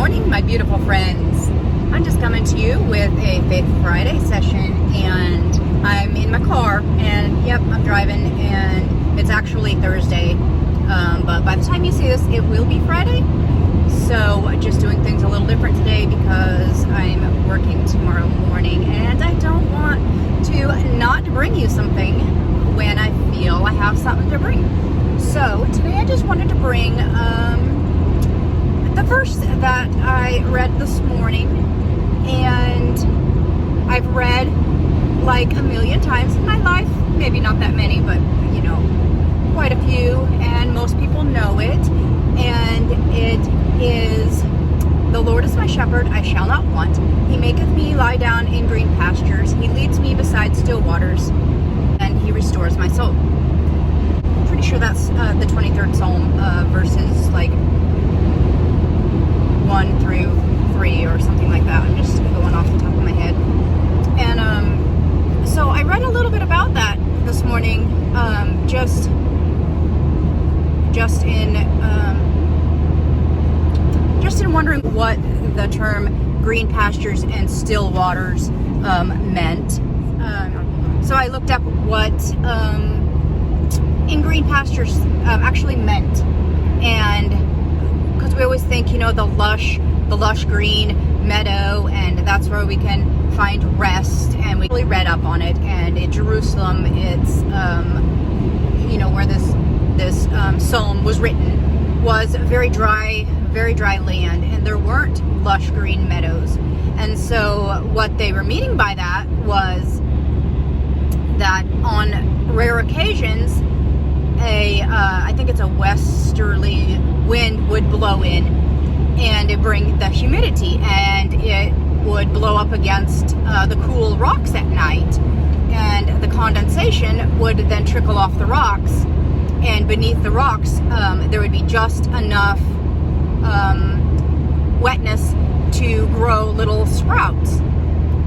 morning, my beautiful friends. I'm just coming to you with a Faith Friday session, and I'm in my car, and yep, I'm driving, and it's actually Thursday, but by the time you see this, it will be Friday. So just doing things a little different today because I'm working tomorrow morning, and I don't want to not bring you something when I feel I have something to bring. So today I just wanted to bring the verse that I read this morning, and I've read like a million times in my life, maybe not that many, but you know, quite a few, and most people know it, and it is, the Lord is my shepherd, I shall not want. He maketh me lie down in green pastures. He leads me beside still waters, and he restores my soul. Pretty sure that's the 23rd Psalm, verses like 1 through 3 or something like that. I'm just going off the top of my head. And so I read a little bit about that this morning, just in wondering what the term green pastures and still waters meant. So I looked up what in green pastures actually meant, and because we always think, you know, the lush green meadow, and that's where we can find rest, and we really read up on it. And in Jerusalem, it's you know, where this psalm was written, was very dry land, and there weren't lush green meadows. And so what they were meaning by that was that on rare occasions, I think it's a westerly wind would blow in, and it bring the humidity, and it would blow up against the cool rocks at night, and the condensation would then trickle off the rocks, and beneath the rocks there would be just enough wetness to grow little sprouts,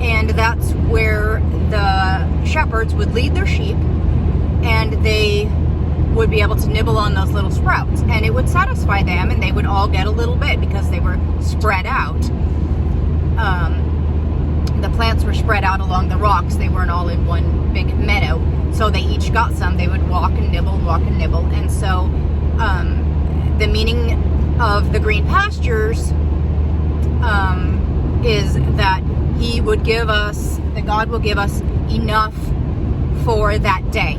and that's where the shepherds would lead their sheep, and they would be able to nibble on those little sprouts, and it would satisfy them, and they would all get a little bit because they were spread out. The plants were spread out along the rocks. They weren't all in one big meadow, so they each got some. They would walk and nibble, and so the meaning of the green pastures is that He would give us, that God will give us enough for that day.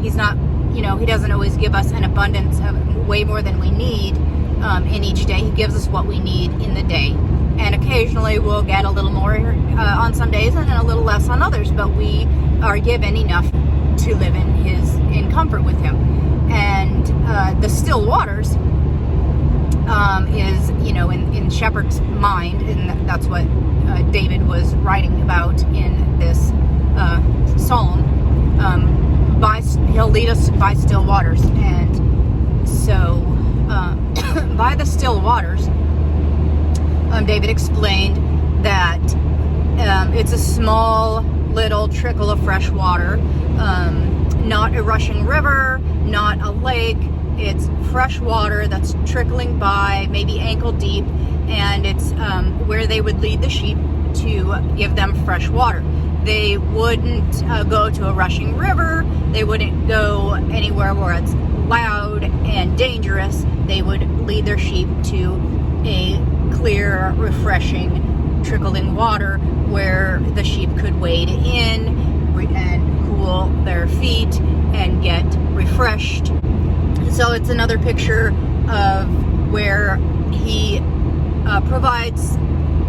He's not, you know, He doesn't always give us an abundance of way more than we need in each day. He gives us what we need in the day, and occasionally we'll get a little more on some days and a little less on others, but we are given enough to live in comfort with Him. And the still waters is, you know, in shepherd's mind, and that's what David was writing about in this psalm. He'll lead us by still waters, and so by the still waters, David explained that it's a small little trickle of fresh water, not a rushing river, not a lake. It's fresh water that's trickling by, maybe ankle deep, and it's where they would lead the sheep to give them fresh water. They wouldn't go to a rushing river. They wouldn't go anywhere where it's loud and dangerous. They would lead their sheep to a clear, refreshing, trickling water where the sheep could wade in and cool their feet and get refreshed. So it's another picture of where He provides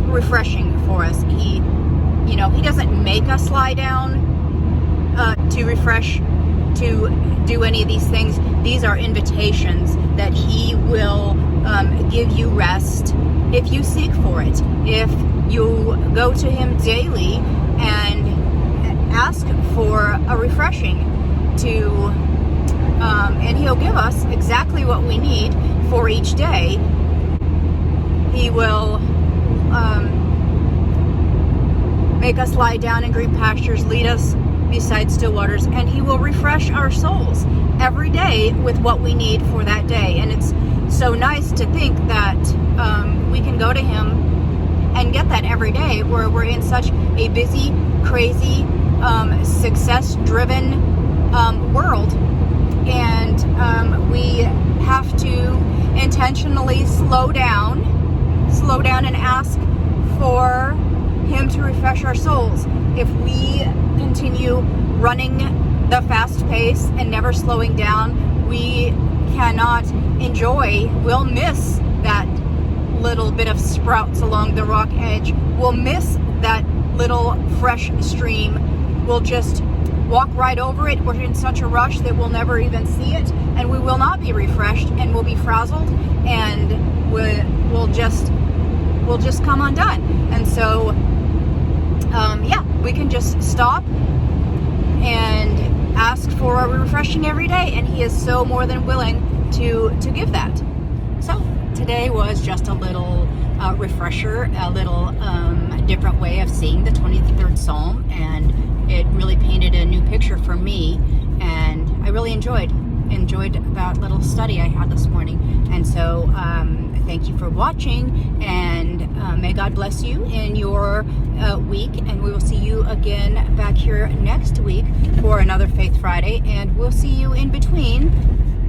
refreshing for us. He, you know, He doesn't make us lie down to refresh, to do any of these things. These are invitations that He will give you rest if you seek for it. If you go to Him daily and ask for a refreshing and He'll give us exactly what we need for each day. He will make us lie down in green pastures, lead us beside still waters, and He will refresh our souls every day with what we need for that day. And it's so nice to think that we can go to him and get that every day, where we're in such a busy, crazy, success-driven world, and we have to intentionally slow down and ask for him to refresh our souls. If we continue running the fast pace and never slowing down, we cannot enjoy, we'll miss that little bit of sprouts along the rock edge. We'll miss that little fresh stream. We'll just walk right over it. We're in such a rush that we'll never even see it, and we will not be refreshed, and we'll be frazzled, and we'll just come undone. And so we can just stop and ask for a refreshing every day, and he is so more than willing to give that. So today was just a little refresher, a little different way of seeing the 23rd Psalm, and it really painted a new picture for me, and I really enjoyed that little study I had this morning. And so thank you for watching, and may God bless you in your week, and we will see you again back here next week for another Faith Friday, and we'll see you in between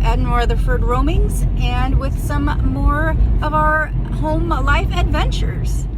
at Rutherford roamings and with some more of our home life adventures.